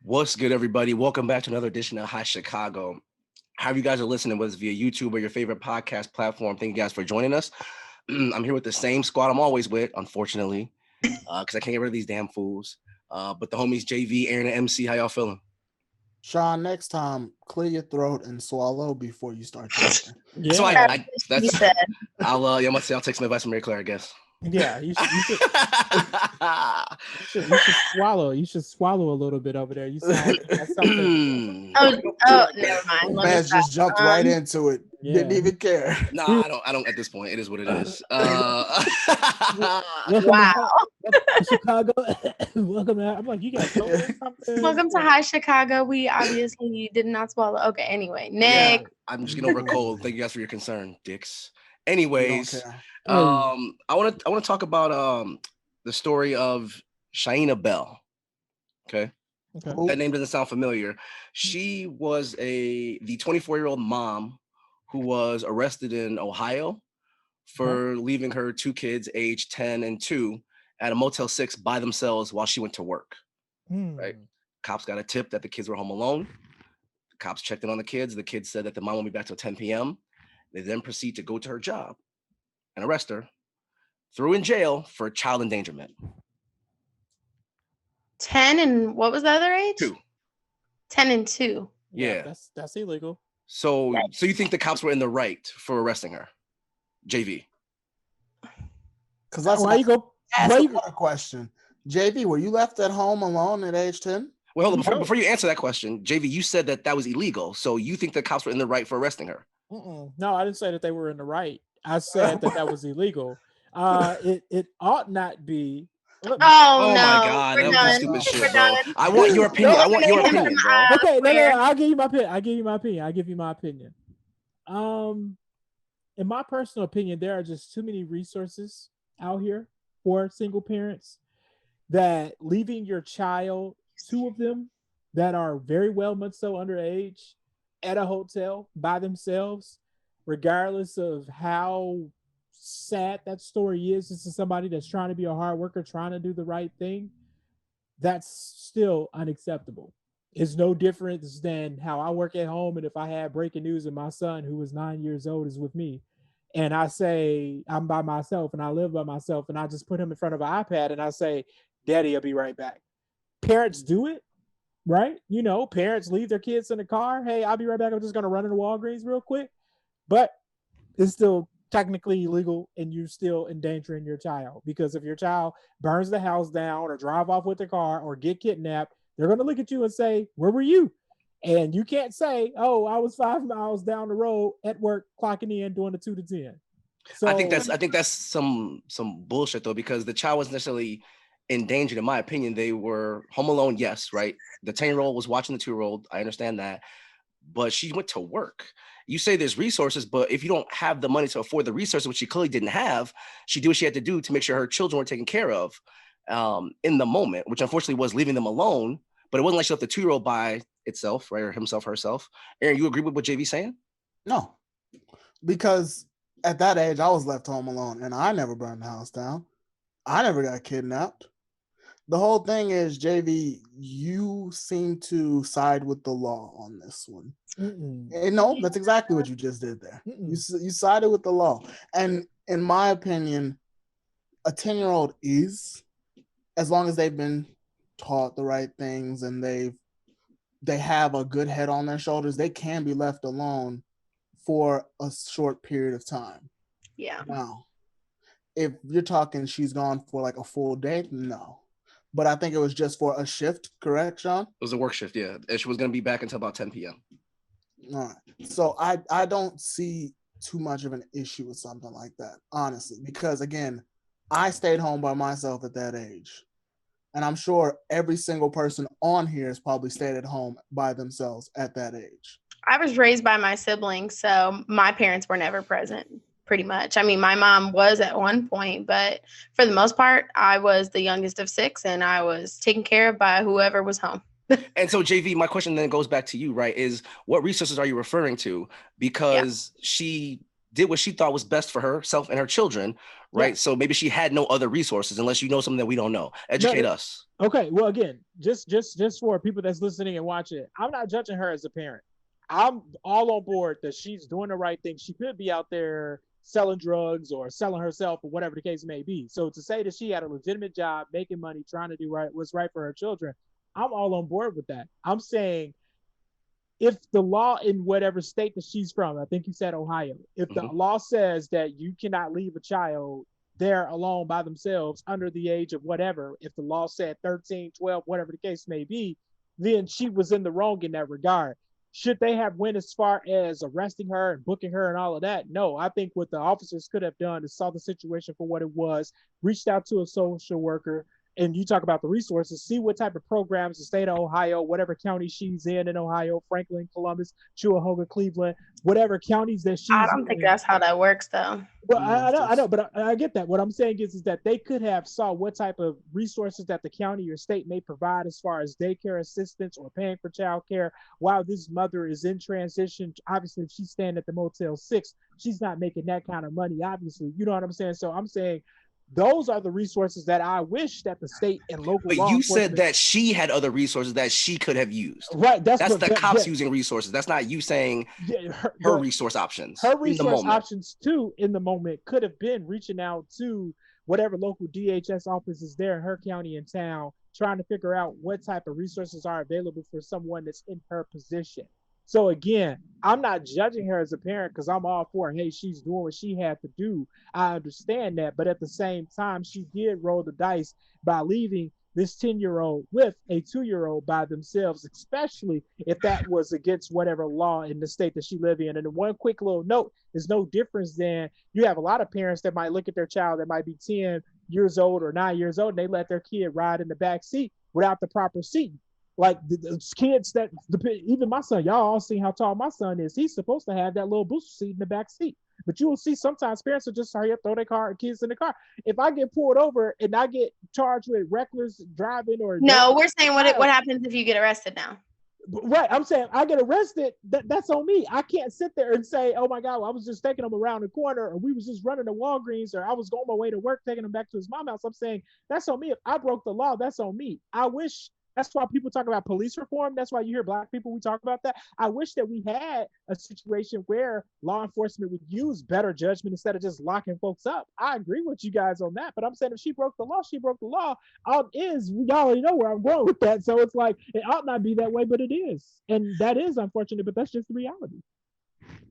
What's good, everybody? Welcome back to another edition of Hot Chicago. However you guys are listening, whether it's via YouTube or your favorite podcast platform, thank you guys for joining us. I'm here with the same squad I'm always with, unfortunately, because I can't get rid of these damn fools. But the homies JV, Aaron, and MC, how y'all feeling? Sean, next time, clear your throat and swallow before you start talking. Yeah. So He said. I'll take some advice from Mary Claire, I guess. Yeah, you should swallow. You should swallow a little bit over there. You sound that's something. Never mind. Man just jumped right into it. Yeah. Didn't even care. No, I don't at this point. It is what it is. Wow. To Chicago. Welcome to, I'm like, you got something. Welcome to High Chicago. We obviously did not swallow. Okay, anyway, Nick. Yeah, I'm just getting over a cold. Thank you guys for your concern, dicks. Anyways, Don't I want to talk about the story of Shaina Bell. Okay. That name doesn't sound familiar. She was the 24-year-old mom who was arrested in Ohio for leaving her two kids aged 10 and 2 at a Motel 6 by themselves while she went to work. Right. Cops got a tip that the kids were home alone. The cops checked in on the kids. The kids said that the mom won't be back till 10 p.m. They then proceed to go to her job and arrest her, threw in jail for child endangerment. 10 and what was the other age? 2. 10 and 2. Yeah. That's illegal. So you think the cops were in the right for arresting her? JV. Because that's why you go ask another question. JV, were you left at home alone at age 10? Well, hold on, before you answer that question, JV, you said that was illegal. So you think the cops were in the right for arresting her? No, I didn't say that they were in the right. I said that was illegal. It ought not be. Oh my God, we're that done. was stupid shit, We're bro. done. I want your opinion. I want your opinion, bro. Okay, no, I'll give you my opinion. I'll give you my opinion. In my personal opinion, there are just too many resources out here for single parents that leaving your child, 2 of them that are very well much so underage, at a hotel by themselves, regardless of how sad that story is. This is somebody that's trying to be a hard worker, trying to do the right thing. That's still unacceptable. It's no different than how I work at home, and if I had breaking news and my son, who is 9 years old, is with me, and I say I'm by myself and I live by myself, and I just put him in front of an iPad and I say, Daddy, I'll be right back. Parents do it, right? You know, parents leave their kids in the car. Hey, I'll be right back. I'm just going to run into Walgreens real quick. But it's still technically illegal, and you're still endangering your child, because if your child burns the house down or drive off with their car or get kidnapped, they're going to look at you and say, where were you? And you can't say, oh, I was 5 miles down the road at work, clocking in, doing the 2 to 10. So I think that's some bullshit though, because the child wasn't necessarily endangered. In my opinion, they were home alone. Yes, right. The 10-year-old was watching the 2-year-old. I understand that, but she went to work. You say there's resources, but if you don't have the money to afford the resources, which she clearly didn't have, she did what she had to do to make sure her children were taken care of in the moment, which unfortunately was leaving them alone. But it wasn't like she left the 2-year-old by itself, right? Or himself, herself. Aaron, you agree with what JV's saying? No, because at that age, I was left home alone, and I never burned the house down. I never got kidnapped. The whole thing is, JV, you seem to side with the law on this one. And no, that's exactly what you just did there. You sided with the law. And in my opinion, a 10-year-old is, as long as they've been taught the right things and they have a good head on their shoulders, they can be left alone for a short period of time. Yeah. Now, if you're talking she's gone for like a full day, no. But I think it was just for a shift, correct, Sean? It was a work shift, yeah. And she was going to be back until about 10 p.m. All right. So I don't see too much of an issue with something like that, honestly, because again, I stayed home by myself at that age. And I'm sure every single person on here has probably stayed at home by themselves at that age. I was raised by my siblings, so my parents were never present, pretty much. I mean, my mom was at one point, but for the most part, I was the youngest of 6, and I was taken care of by whoever was home. And so, JV, my question then goes back to you, right, is what resources are you referring to? Because she did what she thought was best for herself and her children, right? Yeah. So maybe she had no other resources, unless you know something that we don't know. Educate us. Okay, well, again, just for people that's listening and watching, I'm not judging her as a parent. I'm all on board that she's doing the right thing. She could be out there selling drugs or selling herself or whatever the case may be. So to say that she had a legitimate job, making money, trying to do what's right for her children, I'm all on board with that. I'm saying if the law in whatever state that she's from, I think you said Ohio, if the law says that you cannot leave a child there alone by themselves under the age of whatever, if the law said 13, 12, whatever the case may be, then she was in the wrong in that regard. Should they have went as far as arresting her and booking her and all of that? No, I think what the officers could have done is saw the situation for what it was, reached out to a social worker, and you talk about the resources, see what type of programs the state of Ohio, whatever county she's in Ohio, Franklin, Columbus, Cuyahoga, Cleveland, whatever counties that she's in. I don't think that's how that works, though. Well, I know, but I get that. What I'm saying is that they could have saw what type of resources that the county or state may provide as far as daycare assistance or paying for childcare while this mother is in transition. Obviously, if she's staying at the Motel 6, she's not making that kind of money, obviously. You know what I'm saying? So I'm saying those are the resources that I wish that the state and local law you said that she had other resources that she could have used. Right. That's the cops using resources. That's not you saying her resource options. Her resource options too in the moment could have been reaching out to whatever local DHS office is there in her county and town, trying to figure out what type of resources are available for someone that's in her position. So again, I'm not judging her as a parent because I'm all for, hey, she's doing what she had to do. I understand that. But at the same time, she did roll the dice by leaving this 10-year-old with a 2-year-old by themselves, especially if that was against whatever law in the state that she lived in. And one quick little note, there's no difference than you have a lot of parents that might look at their child that might be 10 years old or 9 years old, and they let their kid ride in the back seat without the proper seating. Like the kids that, even my son, y'all all see how tall my son is. He's supposed to have that little booster seat in the back seat. But you will see sometimes parents will just hurry up, throw their kids in the car. If I get pulled over and I get charged with reckless driving or... No, we're saying what happens if you get arrested now. Right, I'm saying I get arrested, that's on me. I can't sit there and say, oh my God, I was just taking him around the corner, or we was just running to Walgreens, or I was going my way to work, taking him back to his mom's house. I'm saying that's on me. If I broke the law, that's on me. I wish... That's why people talk about police reform. That's why you hear Black people, we talk about that. I wish that we had a situation where law enforcement would use better judgment instead of just locking folks up. I agree with you guys on that, but I'm saying if she broke the law, she broke the law. We already know where I'm going with that. So it's like, it ought not be that way, but it is. And that is unfortunate, but that's just the reality.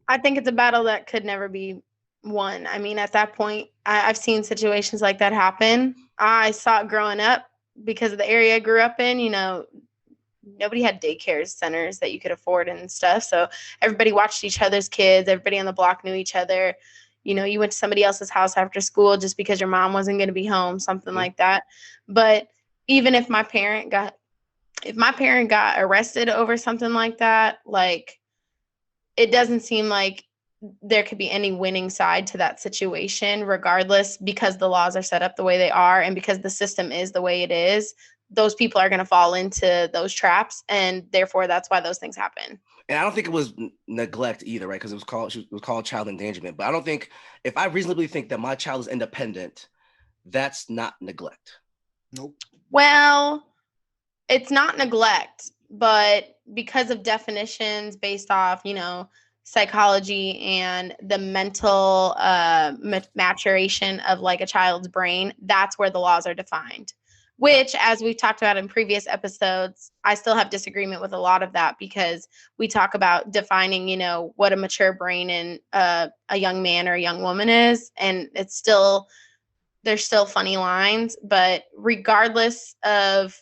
I think it's a battle that could never be won. I mean, at that point, I've seen situations like that happen. I saw it growing up. Because of the area I grew up in, nobody had daycare centers that you could afford and stuff. So everybody watched each other's kids. Everybody on the block knew each other. You went to somebody else's house after school just because your mom wasn't going to be home, something like that. But even if my parent got arrested over something like that, like, it doesn't seem like there could be any winning side to that situation, regardless, because the laws are set up the way they are and because the system is the way it is. Those people are going to fall into those traps, and therefore that's why those things happen. And I don't think it was neglect either, right? Because it was called child endangerment. But I don't think, if I reasonably think that my child is independent, that's not neglect. Nope. Well, it's not neglect, but because of definitions based off, psychology and the mental maturation of like a child's brain, that's where the laws are defined, which, as we've talked about in previous episodes, I still have disagreement with a lot of that, because we talk about defining, what a mature brain in a young man or a young woman is. And there's still funny lines, but regardless of,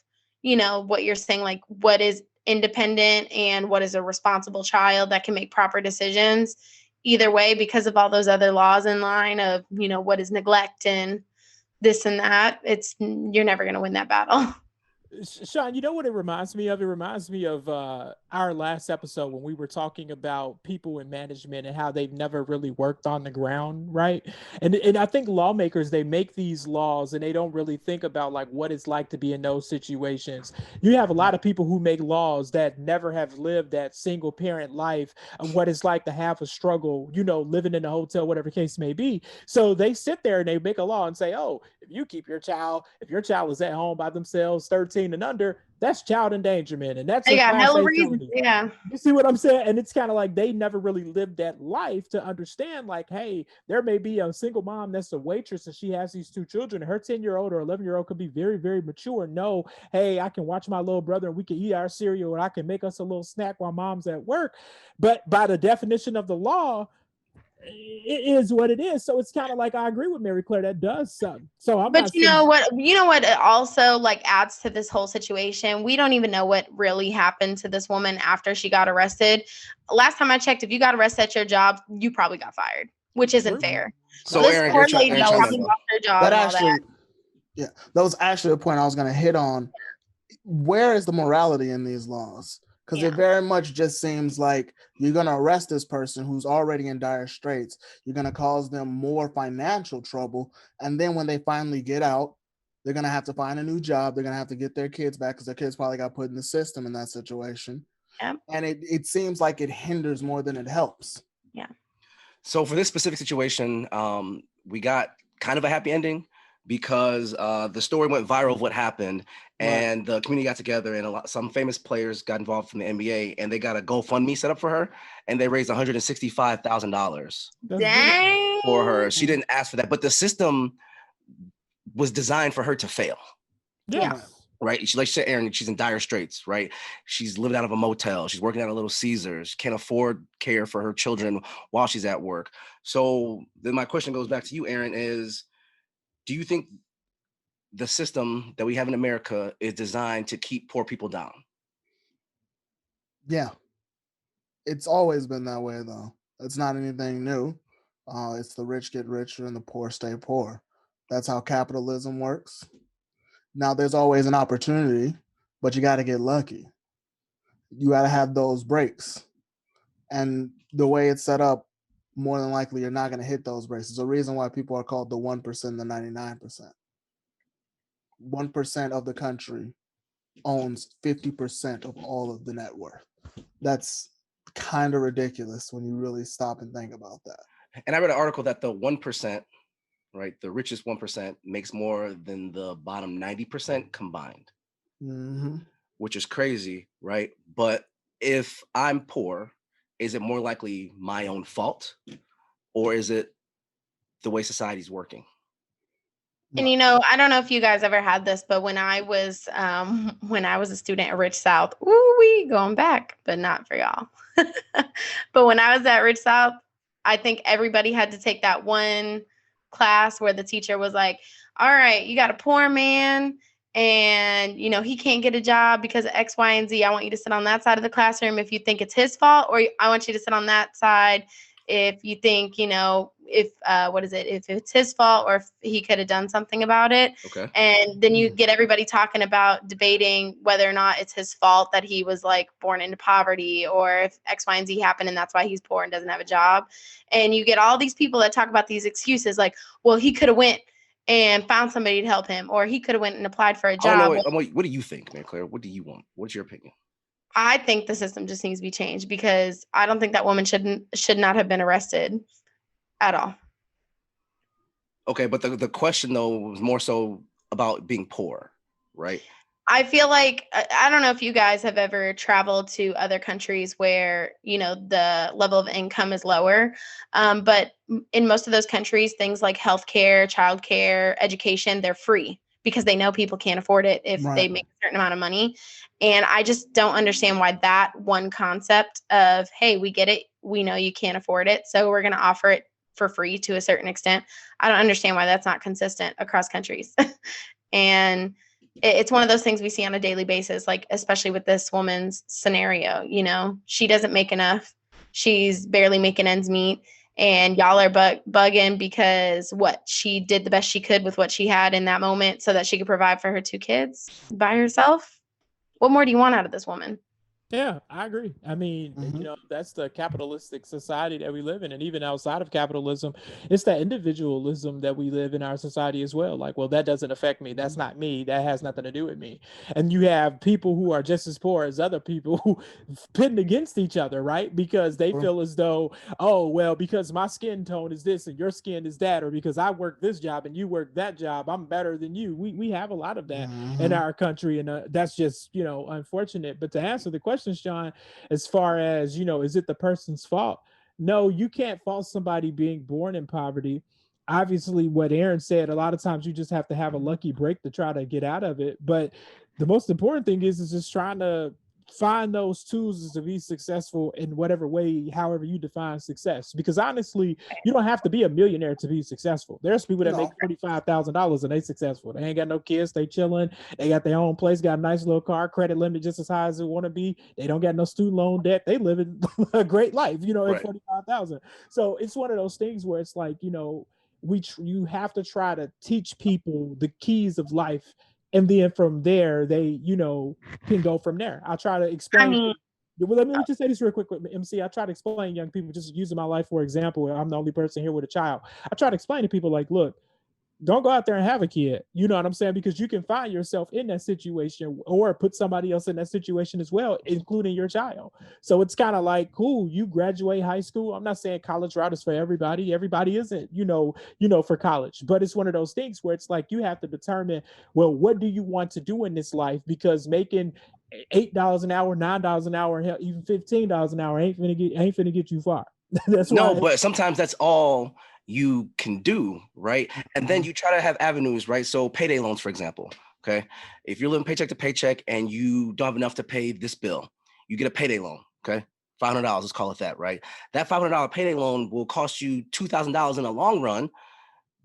what you're saying, like what is independent and what is a responsible child that can make proper decisions, either way, because of all those other laws in line of, what is neglect and this and that, you're never going to win that battle. Sean, you know what it reminds me of? It reminds me of, I our last episode when we were talking about people in management and how they've never really worked on the ground, right? And I think lawmakers, they make these laws and they don't really think about like what it's like to be in those situations. You have a lot of people who make laws that never have lived that single parent life of what it's like to have a struggle, you know, living in a hotel, whatever case may be. So they sit there and they make a law and say, oh, if you keep your child, if your child is at home by themselves, 13 and under, that's child endangerment, and that's They a got class hella A reasons. felony. Yeah. You see what I'm saying? And it's kind of like they never really lived that life to understand, like, hey, there may be a single mom that's a waitress and she has these two children. Her 10-year-old or 11-year-old could be very, very mature. No, hey, I can watch my little brother and we can eat our cereal and I can make us a little snack while mom's at work. But by the definition of the law, it is what it is. So it's kind of like, I agree with Mary Claire, that does suck. So I'm But not you know what it also like adds to this whole situation? We don't even know what really happened to this woman after she got arrested. Last time I checked, if you got arrested at your job, you probably got fired, which isn't fair. So this Aaron, poor lady probably lost her job that and all actually, that. yeah, that was actually a point I was going to hit on. Where is the morality in these laws? Because it very much just seems like you're going to arrest this person who's already in dire straits. You're going to cause them more financial trouble. And then when they finally get out, they're going to have to find a new job. They're going to have to get their kids back because their kids probably got put in the system in that situation. Yep. And it seems like it hinders more than it helps. Yeah. So for this specific situation, we got kind of a happy ending because the story went viral of what happened, and the community got together, and some famous players got involved from the NBA, and they got a GoFundMe set up for her, and they raised $165,000 Dang. for her. She didn't ask for that, but the system was designed for her to fail. Yeah. Right. She, like she said, Aaron, she's in dire straits, right? She's living out of a motel. She's working at a Little Caesars, can't afford care for her children while she's at work. So then my question goes back to you, Aaron, is do you think the system that we have in America is designed to keep poor people down? Yeah. It's always been that way, though. It's not anything new. It's the rich get richer and the poor stay poor. That's how capitalism works. Now, there's always an opportunity, but you got to get lucky. You got to have those breaks. And the way it's set up, more than likely, you're not going to hit those breaks. There's a reason why people are called the 1%, the 99%. 1% of the country owns 50% of all of the net worth. That's kind of ridiculous when you really stop and think about that. And I read an article that the 1%, right, the richest 1% makes more than the bottom 90% combined, which is crazy, right? But if I'm poor, is it more likely my own fault, or is it the way society's working? And you know, I don't know if you guys ever had this, but when I was a student at Rich South, we going back, but not for y'all. But when I was at Rich South, I think everybody had to take that one class where the teacher was like, all right, you got a poor man and you know he can't get a job because of X, Y, and Z. I want you to sit on that side of the classroom if you think it's his fault, or I want you to sit on that side if you think, you know, if it's his fault or if he could have done something about it. Okay. And then you get everybody talking about debating whether or not it's his fault that he was like born into poverty, or if X, Y, and Z happened and that's why he's poor and doesn't have a job. And you get all these people that talk about these excuses like, well, he could have went and found somebody to help him, or he could have went and applied for a job. What do you think, Mary Claire? What do you want? What's your opinion? I think the system just needs to be changed because I don't think that woman should not have been arrested at all. Okay, but the question though was more so about being poor, right? I feel like, I don't know if you guys have ever traveled to other countries where, you know, the level of income is lower. But in most of those countries, things like healthcare, childcare, education, they're free because they know people can't afford it if they make a certain amount of money. And I just don't understand why that one concept of, hey, we get it, we know you can't afford it, so we're going to offer it for free to a certain extent. I don't understand why that's not consistent across countries. And it's one of those things we see on a daily basis, like especially with this woman's scenario. You know, she doesn't make enough. She's barely making ends meet. And y'all are bugging because she did the best she could with what she had in that moment so that she could provide for her two kids by herself. What more do you want out of this woman? Yeah, I agree. I mean, that's the capitalistic society that we live in. And even outside of capitalism, it's that individualism that we live in our society as well. Like, well, that doesn't affect me. That's not me. That has nothing to do with me. And you have people who are just as poor as other people who pitting against each other, right? Because they feel as though, oh, well, because my skin tone is this and your skin is that, or because I work this job and you work that job, I'm better than you. We have a lot of that in our country. And that's just, unfortunate. But to answer the question, Sean, as far as, is it the person's fault? No, you can't fault somebody being born in poverty. Obviously, what Aaron said, a lot of times you just have to have a lucky break to try to get out of it. But the most important thing is just trying to find those tools to be successful in whatever way, however you define success. Because honestly, you don't have to be a millionaire to be successful. There's people that make $45,000 and they successful. They ain't got no kids, they chilling, they got their own place, got a nice little car, credit limit just as high as it want to be. They don't got no student loan debt. They live in a great life, at 45,000. So it's one of those things where it's like, you have to try to teach people the keys of life, and then from there they can go from there. I'll try to explain. Well, let me just say this real quick, MC. I try to explain young people, just using my life for example. I'm the only person here with a child. I try to explain to people like, look, don't go out there and have a kid. You know what I'm saying? Because you can find yourself in that situation or put somebody else in that situation as well, including your child. So it's kind of like, cool, you graduate high school. I'm not saying college route is for everybody. Everybody isn't, for college. But it's one of those things where it's like you have to determine, well, what do you want to do in this life? Because making $8 an hour, $9 an hour, hell, even $15 an hour ain't finna get you far. That's no, but sometimes that's all you can do, right? And then you try to have avenues, right? So payday loans, for example, okay? If you're living paycheck to paycheck and you don't have enough to pay this bill, you get a payday loan, okay? $500, let's call it that, right? That $500 payday loan will cost you $2,000 in the long run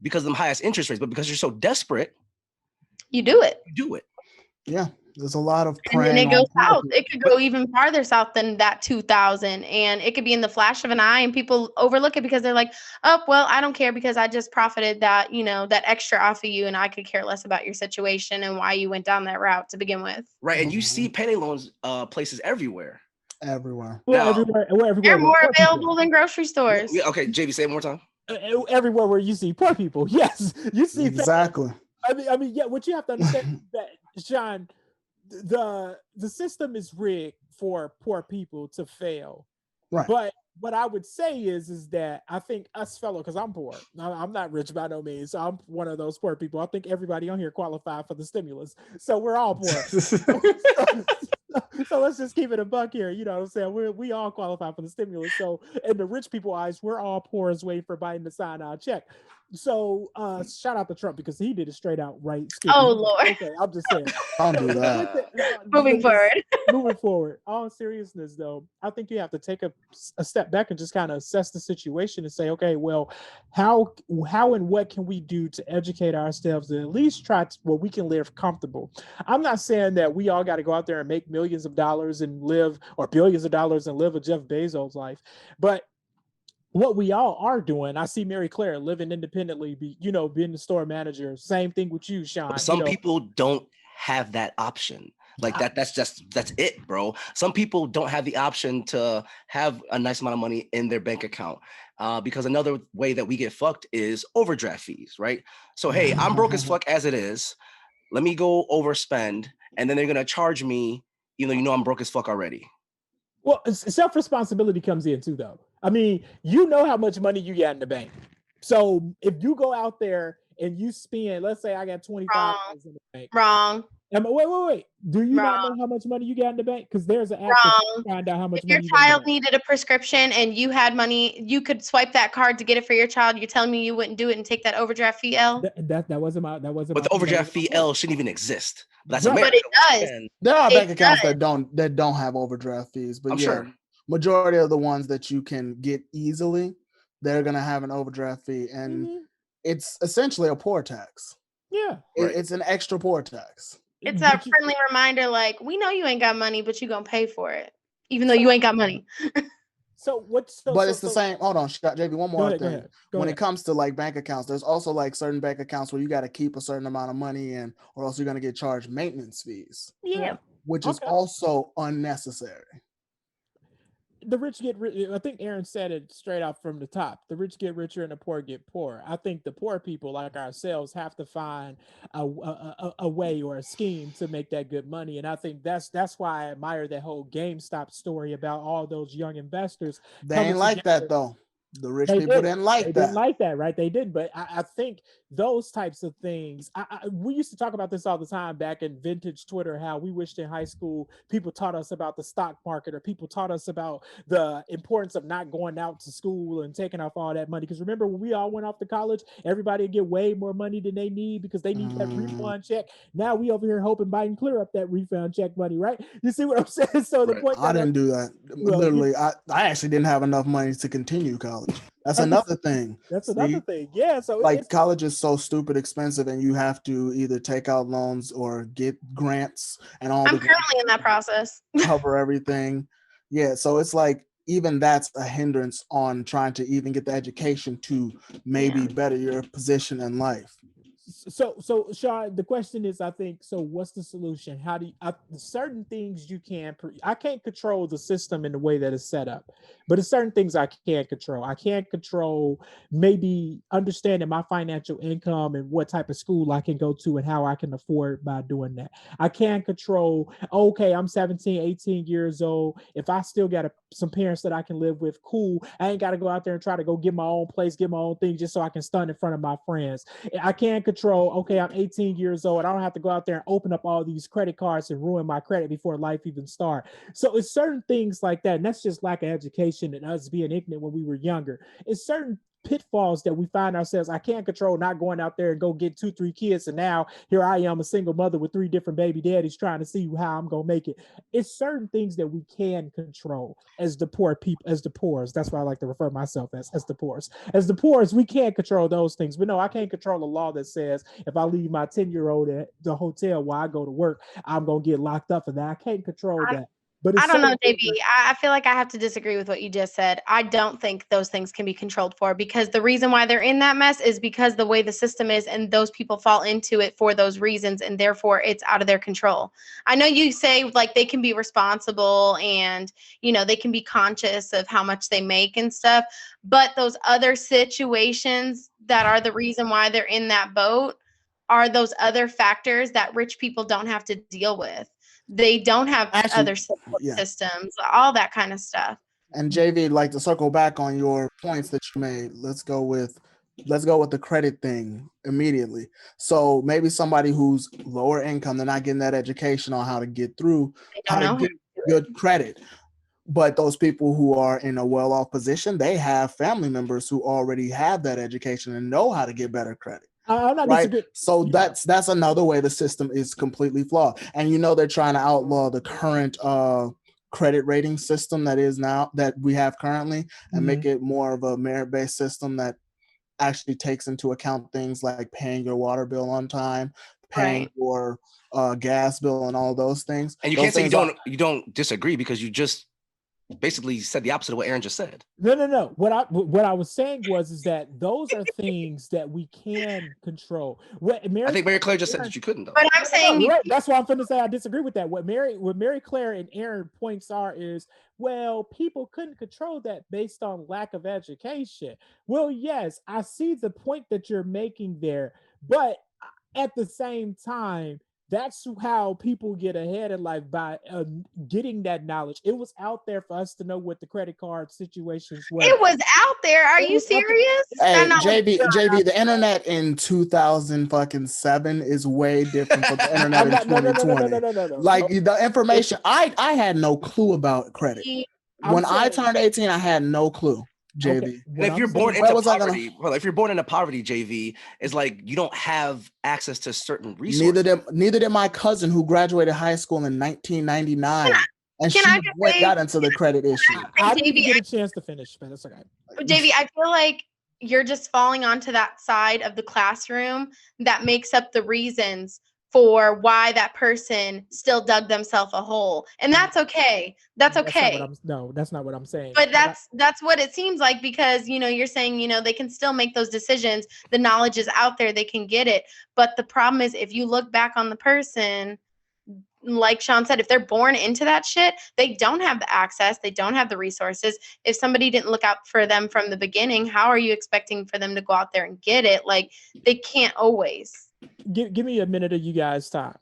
because of the highest interest rates, but because you're so desperate, you do it. Yeah. There's a lot of praying. And then it goes south. It could go even farther south than that 2,000, and it could be in the flash of an eye, and people overlook it because they're like, "Oh, well, I don't care because I just profited that, that extra off of you, and I could care less about your situation and why you went down that route to begin with." Right, and you see payday loans places everywhere. Everywhere. Well, everywhere. They're more available than grocery stores. Yeah, okay, JV, say it one more time. Everywhere where you see poor people, yes, you see exactly. I mean, yeah. What you have to understand is that, Sean, the system is rigged for poor people to fail, right? But what I would say is that I think us fellow, because I'm poor, I'm not rich by no means, so I'm one of those poor people. I think everybody on here qualified for the stimulus, so we're all poor. So let's just keep it a buck here. You know what I'm saying? We all qualify for the stimulus. So in the rich people eyes, we're all poor as waiting for Biden to sign our check. So shout out to Trump because he did it straight out right. Oh Lord. Okay, I'm just saying. Don't do that. Moving forward. All seriousness though, I think you have to take a step back and just kind of assess the situation and say, okay, well, how and what can we do to educate ourselves and at least try to, well, we can live comfortable. I'm not saying that we all got to go out there and make millions of dollars and live, or billions of dollars and live a Jeff Bezos life, but what we all are doing, I see Mary Claire living independently, being the store manager. Same thing with you, Sean. Some people don't have that option. Like that's it, bro. Some people don't have the option to have a nice amount of money in their bank account because another way that we get fucked is overdraft fees, right? So, hey, I'm broke as fuck as it is. Let me go overspend, and then they're going to charge me, I'm broke as fuck already. Well, self-responsibility comes in too, though. I mean, you know how much money you got in the bank. So if you go out there and you spend, let's say I got $25 in the bank. Wrong. Wait. Do you not know how much money you got in the bank? Because there's an app to find out how much money. If your child needed a prescription and you had money, you could swipe that card to get it for your child. You're telling me you wouldn't do it and take that overdraft fee L? That wasn't my. But the overdraft fee L shouldn't even exist. That's right. But it does. There are bank accounts that don't have overdraft fees, but sure. Majority of the ones that you can get easily, they're gonna have an overdraft fee, and it's essentially a poor tax. Yeah, it's an extra poor tax. It's a friendly reminder, like, we know you ain't got money, but you're gonna pay for it, even though you ain't got money. But it's the same. Hold on, JB. One more thing. Go ahead. When it comes to like bank accounts, there's also like certain bank accounts where you got to keep a certain amount of money in, or else you're gonna get charged maintenance fees. Yeah. which is also unnecessary. The rich get rich. I think Aaron said it straight out from the top. The rich get richer and the poor get poorer. I think the poor people like ourselves have to find a way or a scheme to make that good money. And I think that's why I admire that whole GameStop story about all those young investors. They ain't like that though. The rich people didn't like that. They didn't like that, right? They didn't. But I think those types of things, we used to talk about this all the time back in vintage Twitter, how we wished in high school people taught us about the stock market, or people taught us about the importance of not going out to school and taking off all that money. Because remember, when we all went off to college, everybody would get way more money than they need because they need that refund check. Now we over here hoping Biden clear up that refund check money, right? You see what I'm saying? So the point I didn't do that. Literally, I actually didn't have enough money to continue college. That's another thing. That's another thing. Yeah. So like college is so stupid expensive, and you have to either take out loans or get grants and all. I'm currently in that process. Cover everything. Yeah. So it's like even that's a hindrance on trying to even get the education to maybe better your position in life. So Sean, the question is, I think, so what's the solution? How do you, certain things you can, I can't control the system in the way that it's set up, but it's certain things I can't control. I can't control maybe understanding my financial income and what type of school I can go to and how I can afford by doing that. I can't control, okay, I'm 17, 18 years old. If I still got some parents that I can live with, cool. I ain't got to go out there and try to go get my own place, get my own thing just so I can stunt in front of my friends. I can't control, okay, I'm 18 years old. I don't have to go out there and open up all these credit cards and ruin my credit before life even starts. So it's certain things like that. And that's just lack of education and us being ignorant when we were younger. It's certain pitfalls that we find ourselves. I can't control not going out there and go get 2-3 kids. And now here I am, a single mother with 3 different baby daddies trying to see how I'm going to make it. It's certain things that we can control as the poor people, as the poors. That's why I like to refer myself as the poors. As the poors, we can't control those things. But no, I can't control a law that says if I leave my 10-year-old at the hotel while I go to work, I'm going to get locked up for that. I can't control that. But I don't know, JB. I feel like I have to disagree with what you just said. I don't think those things can be controlled for, because the reason why they're in that mess is because the way the system is, and those people fall into it for those reasons, and therefore it's out of their control. I know you say like they can be responsible and, you know, they can be conscious of how much they make and stuff, but those other situations that are the reason why they're in that boat are those other factors that rich people don't have to deal with. They don't have other support systems, all that kind of stuff. And JV, like to circle back on your points that you made, let's go with the credit thing immediately. So maybe somebody who's lower income, they're not getting that education on how to get through, how to get good credit. But those people who are in a well-off position, they have family members who already have that education and know how to get better credit. I'm not right. So that's another way the system is completely flawed. And you know they're trying to outlaw the current credit rating system that we have currently, and make it more of a merit-based system that actually takes into account things like paying your water bill on time, paying your gas bill, and all those things. And you can't say you don't disagree, because you just basically said the opposite of what Aaron just said. No. What I was saying is that those are things that we can control. I think Mary Claire just said that you couldn't, though. But I'm saying right. That's why I'm going to say I disagree with that. What Mary Claire and Aaron points are is, well, people couldn't control that based on lack of education. Well, yes, I see the point that you're making there, but at the same time, that's how people get ahead in life, by getting that knowledge. It was out there for us to know what the credit card situations were. It was out there. Are you serious? Hey, JB, the internet in 2007 is way different from the internet in 2020. No. Like the information, I had no clue about credit. When I turned 18, I had no clue. JV. Okay. And if you're born into poverty, if you're born into poverty, JV, is like you don't have access to certain resources. Neither did my cousin who graduated high school in 1999. And she got into the credit issue. I didn't get a chance to finish, but that's okay. JV, I feel like you're just falling onto that side of the classroom that makes up the reasons for why that person still dug themselves a hole, and that's okay. That's okay. That's not what I'm saying. But that's what it seems like, because you're saying they can still make those decisions. The knowledge is out there; they can get it. But the problem is, if you look back on the person, like Sean said, if they're born into that shit, they don't have the access, they don't have the resources. If somebody didn't look out for them from the beginning, how are you expecting for them to go out there and get it? Like, they can't always. Give me a minute of you guys' time.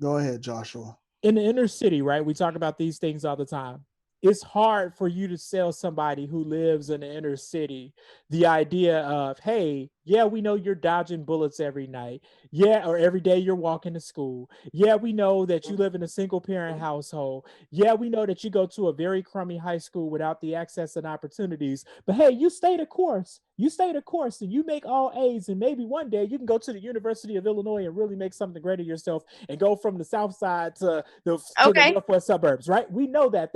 Go ahead, Joshua. In the inner city, right? We talk about these things all the time. It's hard for you to sell somebody who lives in the inner city the idea of, hey, yeah, we know you're dodging bullets every night. Yeah, or every day you're walking to school. Yeah, we know that you live in a single parent household. Yeah, we know that you go to a very crummy high school without the access and opportunities. But hey, you stay the course. You stay the course and you make all A's, and maybe one day you can go to the University of Illinois and really make something great of yourself and go from the south side to the northwest suburbs, right? We know that's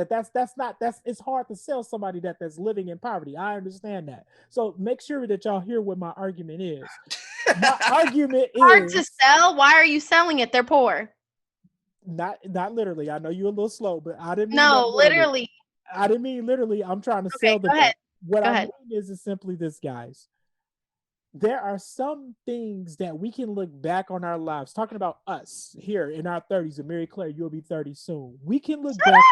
it's hard to sell somebody that's living in poverty. I understand that. So make sure that y'all hear what my argument is. My argument is hard to sell. Why are you selling it? They're poor. Not literally. I know you're a little slow, but I didn't mean literally. I didn't mean literally. I'm trying to sell the ahead. What I mean is simply this, guys. There are some things that we can look back on our lives, talking about us here in our 30s, and Mary Claire, you'll be 30 soon. We can look back.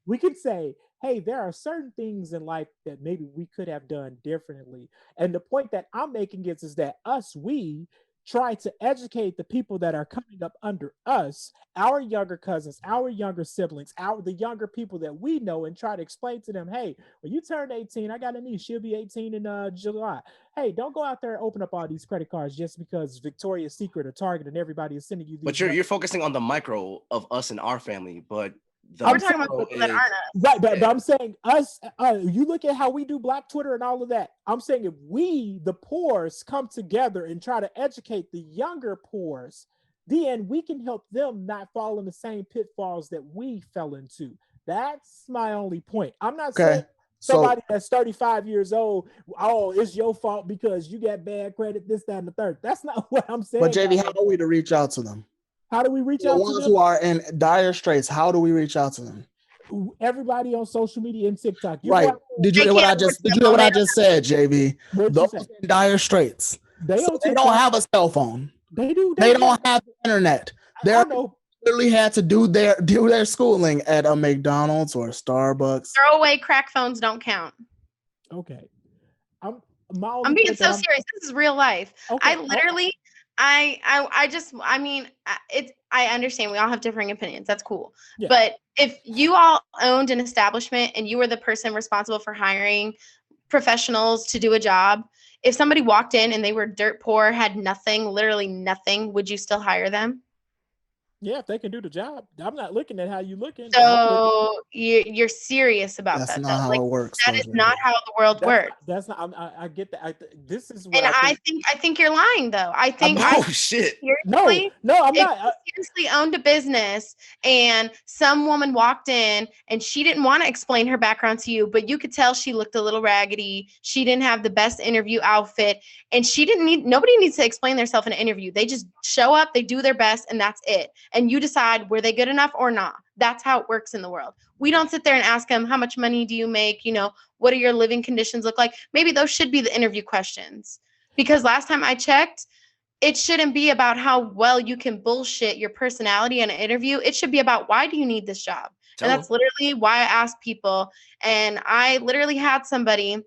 We can say, hey, there are certain things in life that maybe we could have done differently. And the point that I'm making is that we try to educate the people that are coming up under us, our younger cousins, our younger siblings, the younger people that we know, and try to explain to them, hey, when you turn 18, I got a niece, she'll be 18 in July. Hey, don't go out there and open up all these credit cards just because Victoria's Secret or Target and everybody is sending you these. But you're focusing on the micro of us and our family, but I'm talking about people that aren't us. Right, but I'm saying us, you look at how we do Black Twitter and all of that. I'm saying if we, the poors, come together and try to educate the younger poors, then we can help them not fall in the same pitfalls that we fell into. That's my only point. I'm not saying somebody that's 35 years old, oh, it's your fault because you got bad credit, this, that, and the third. That's not what I'm saying. But JV, how are we to reach out to them? How do we reach out to them? The ones who are in dire straits, how do we reach out to them? Everybody on social media and TikTok. Right. Did you hear what I just said, JV? Those in dire straits. They don't have a cell phone. They do. They don't have internet. They literally had to do their schooling at a McDonald's or a Starbucks. Throwaway crack phones don't count. Okay. I'm being so serious. This is real life. Okay. I literally I understand we all have differing opinions. That's cool. Yeah. But if you all owned an establishment and you were the person responsible for hiring professionals to do a job, if somebody walked in and they were dirt poor, had nothing, literally nothing, would you still hire them? Yeah, if they can do the job. I'm not looking at how you looking. So you're serious about that. That's not how it works. That is not how the world works. That's not. I get that. This is. What I think you're lying, though. I think. Shit. No, I'm not. Seriously owned a business, and some woman walked in, and she didn't want to explain her background to you, but you could tell she looked a little raggedy. She didn't have the best interview outfit, and nobody needs to explain themselves in an interview. They just show up, they do their best, and that's it. And you decide, were they good enough or not? That's how it works in the world. We don't sit there and ask them, how much money do you make? What do your living conditions look like? Maybe those should be the interview questions. Because last time I checked, it shouldn't be about how well you can bullshit your personality in an interview. It should be about, why do you need this job? And that's literally why I ask people. And I literally had somebody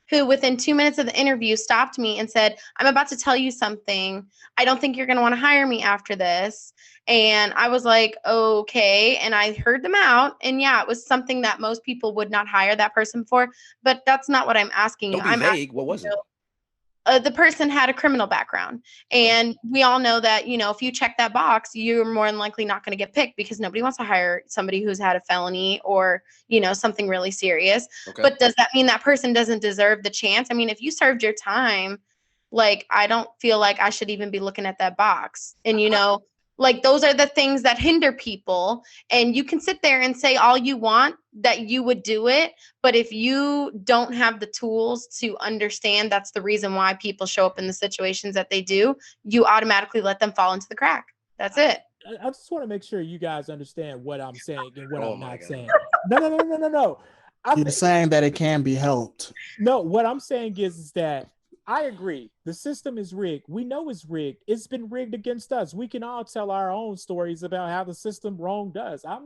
who within 2 minutes of the interview stopped me and said, I'm about to tell you something. I don't think you're going to want to hire me after this. And I was like, okay. And I heard them out. And yeah, it was something that most people would not hire that person for. But that's not what I'm asking you. Don't be vague. What was it? The person had a criminal background. And we all know that, if you check that box, you're more than likely not going to get picked because nobody wants to hire somebody who's had a felony or, something really serious. Okay. But does that mean that person doesn't deserve the chance? I mean, if you served your time, I don't feel like I should even be looking at that box. And, those are the things that hinder people. And you can sit there and say all you want that you would do it. But if you don't have the tools to understand that's the reason why people show up in the situations that they do, you automatically let them fall into the crack. That's it. I just want to make sure you guys understand what I'm saying and what I'm not saying. No. You're saying that it can be helped. No, what I'm saying is that I agree. The system is rigged. We know it's rigged. It's been rigged against us. We can all tell our own stories about how the system wronged us. I'm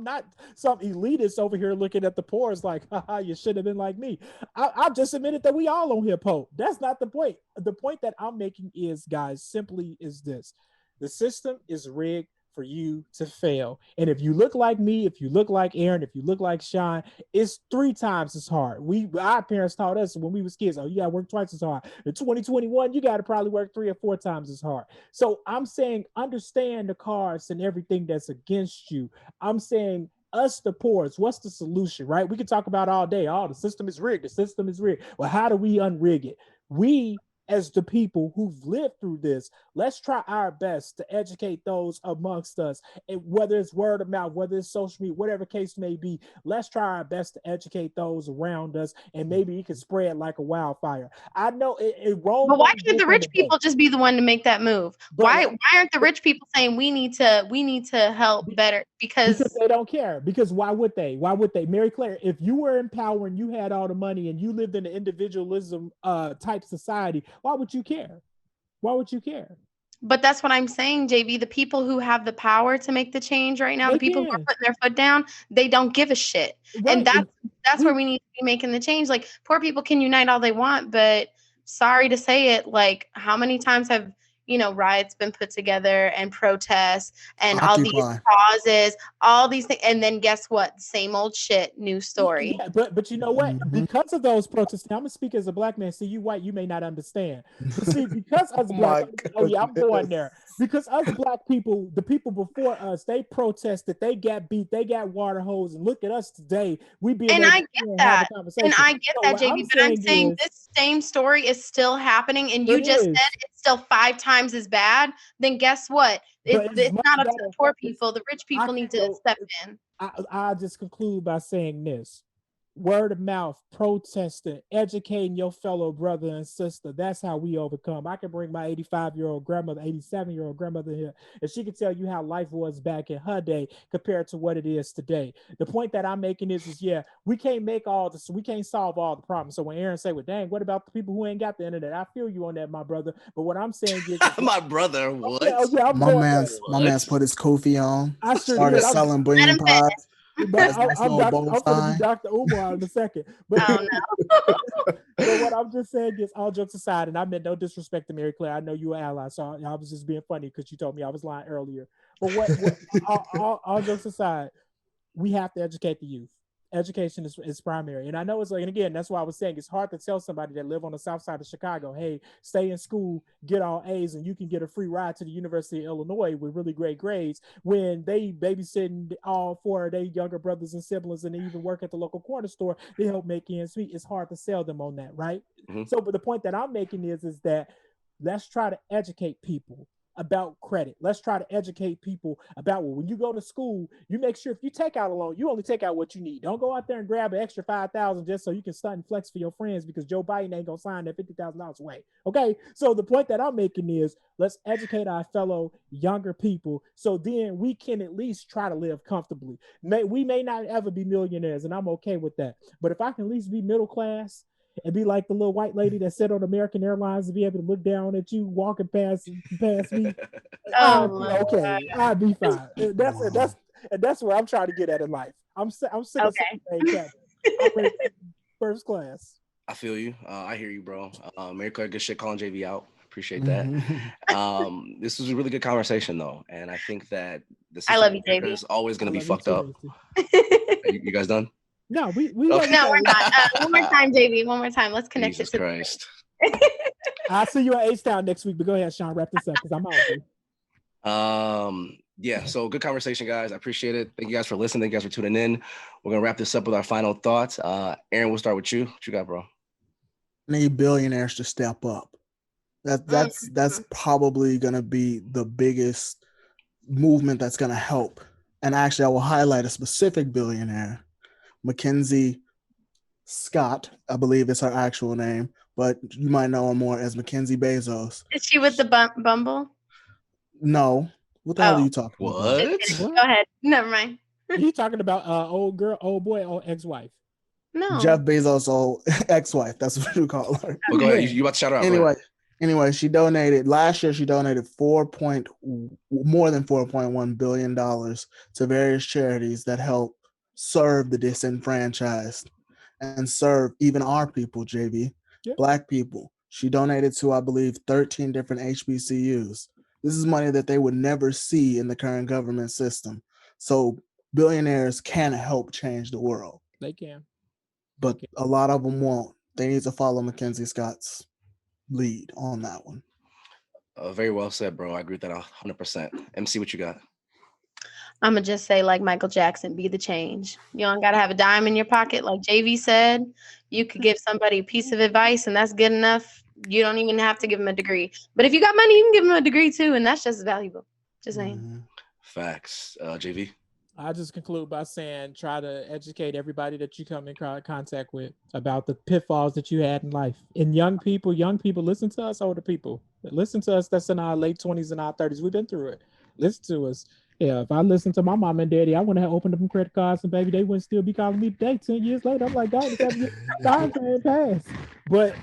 not some elitist over here looking at the poor. It's like, haha, you should have been like me. I've just admitted that we all on hip hop. That's not the point. The point that I'm making is, guys, simply is this: the system is rigged for you to fail. And if you look like me, if you look like Aaron, if you look like Sean, it's 3 times as hard. Our parents taught us when we was kids, oh, you gotta work twice as hard. In 2021, you gotta probably work 3 or 4 times as hard. So I'm saying understand the cards and everything that's against you. I'm saying us, the poor's, what's the solution, right? We can talk about all day. Oh, the system is rigged. The system is rigged. Well, how do we unrig it? We, as the people who've lived through this, let's try our best to educate those amongst us. And whether it's word of mouth, whether it's social media, whatever case may be, let's try our best to educate those around us, and maybe it can spread like a wildfire. I know it won't. But why can't the rich people just be the one to make that move? Why aren't the rich people saying we need to help better? Because they don't care. Because why would they? Why would they? Mary Claire, if you were in power and you had all the money and you lived in an individualism type society, why would you care? Why would you care? But that's what I'm saying, JV. The people who have the power to make the change right now, the people who are putting their foot down, they don't give a shit. Right. And that's where we need to be making the change. Like, poor people can unite all they want, but sorry to say it, like, how many times have riots been put together and protests and all these causes, all these things, and then guess what? Same old shit, new story. Yeah, but you know what? Because of those protests, I'm gonna speak as a black man. See, you white, you may not understand. But see, because us black, I'm going there. Because us black people, the people before us, they protested, they got beat, they got water hose, and look at us today. We be and I get that, JV. But I'm saying this same story is still happening, and you just said it's still 5 times as bad. Then guess what? It's not up to the poor people. The rich people need to step in. I'll just conclude by saying this. Word of mouth, protesting, educating your fellow brother and sister. That's how we overcome. I can bring my 85-year-old grandmother, 87-year-old grandmother here, and she can tell you how life was back in her day compared to what it is today. The point that I'm making is we can't make all this, we can't solve all the problems. So when Aaron say, well, dang, what about the people who ain't got the internet? I feel you on that, my brother. But what I'm saying is my brother, what? My man's put his Kofi on. I sure started selling brain pods. But I'm going to be Dr. Umar in a second. But, but what I'm just saying is, all jokes aside, and I meant no disrespect to Mary Claire. I know you're an ally, so I was just being funny because you told me I was lying earlier. But all jokes aside, we have to educate the youth. Education is primary. And I know it's like, and again, that's why I was saying it's hard to tell somebody that live on the south side of Chicago, hey, stay in school, get all A's, and you can get a free ride to the University of Illinois with really great grades, when they babysitting all 4 of their younger brothers and siblings, and they even work at the local corner store. They help make ends meet. It's hard to sell them on that, right? Mm-hmm. So, but the point that I'm making is that let's try to educate people about credit. Let's try to educate people about, well, when you go to school, you make sure if you take out a loan, you only take out what you need. Don't go out there and grab an extra $5,000 just so you can stunt and flex for your friends, because Joe Biden ain't gonna sign that $50,000 away. Okay, so the point that I'm making is, let's educate our fellow younger people, so then we can at least try to live comfortably. We may not ever be millionaires, and I'm okay with that. But if I can at least be middle class and be like the little white lady that sat on American Airlines, to be able to look down at you walking past me, I'd be fine. That's where I'm trying to get at in life. I'm sick of saying I'm first class. I feel you. I hear you, bro. Mary Claire, good shit calling JV out. Appreciate that. This was a really good conversation, though, and I think that I love you, JV. Is always going to be fucked up. You guys done? No, we no, we're not. One more time, JV. One more time. Let's connect Jesus Christ. I'll see you at H-Town next week, but go ahead, Sean, wrap this up because I'm out. Yeah, so good conversation, guys. I appreciate it. Thank you guys for listening. Thank you guys for tuning in. We're going to wrap this up with our final thoughts. Aaron, we'll start with you. What you got, bro? Need billionaires to step up. That's probably going to be the biggest movement that's going to help. And actually, I will highlight a specific billionaire. Mackenzie Scott, I believe is her actual name, but you might know her more as Mackenzie Bezos. Is she with the Bumble? No. What the hell are you talking about? Go ahead. Never mind. You talking about old boy, or ex-wife? No. Jeff Bezos' old ex-wife. That's what you call her. Well, go ahead. You about to shout her out. Anyway, she donated last year. She donated more than $4.1 billion to various charities that help serve the disenfranchised and serve even our people, JV, Black people. She donated to, I believe, 13 different HBCUs. This is money that they would never see in the current government system. So billionaires can help change the world. They can. But a lot of them won't. They need to follow Mackenzie Scott's lead on that one. Very well said, bro. I agree with that 100%. MC, what you got? I'm going to just say, like Michael Jackson, be the change. You don't got to have a dime in your pocket. Like JV said, you could give somebody a piece of advice and that's good enough. You don't even have to give them a degree. But if you got money, you can give them a degree too. And that's just as valuable. Just saying. Mm-hmm. Facts. JV? I just conclude by saying, try to educate everybody that you come in contact with about the pitfalls that you had in life. And young people, listen to us, older people. Listen to us that's in our late 20s and our 30s. We've been through it. Listen to us. Yeah, if I listened to my mom and daddy, I wouldn't have opened up some credit cards and baby, they wouldn't still be calling me today 10 years later. I'm like, God, it's 7 years time frame passed. But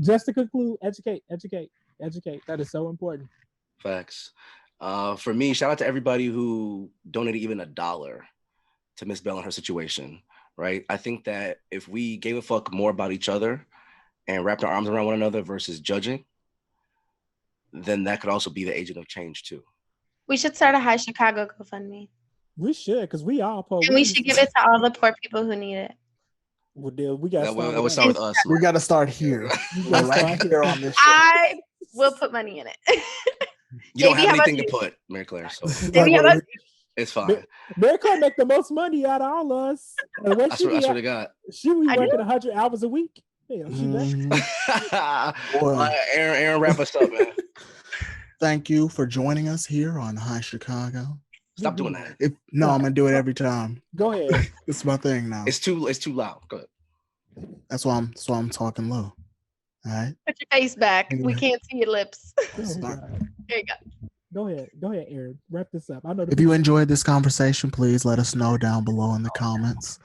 just to conclude, educate. That is so important. Facts. For me, shout out to everybody who donated even $1 to Miss Bell and her situation, right? I think that if we gave a fuck more about each other and wrapped our arms around one another versus judging, then that could also be the agent of change too. We should start a High Chicago GoFundMe. We should, because we all poor. And we should give it to all the poor people who need it. Well, we got to start with us. We got to start here. Right here on this show. I will put money in it. You don't have anything to put, Mary Claire. So it's fine. Mary Claire make the most money out of all of us. I swear to God. She be working 100 hours a week. Aaron, wrap us up, man. Thank you for joining us here on High Chicago. Stop doing that. I'm gonna do it every time. Go ahead. It's my thing now. It's too loud. Go ahead. That's why I'm talking low. All right. Put your face back. We can't see your lips. There you go. Go ahead, Aaron. Wrap this up. I know. If you enjoyed this conversation, please let us know down below in the comments.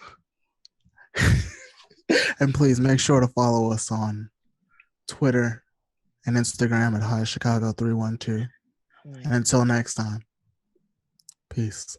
And please make sure to follow us on Twitter and Instagram at High Chicago 312. And until next time, peace.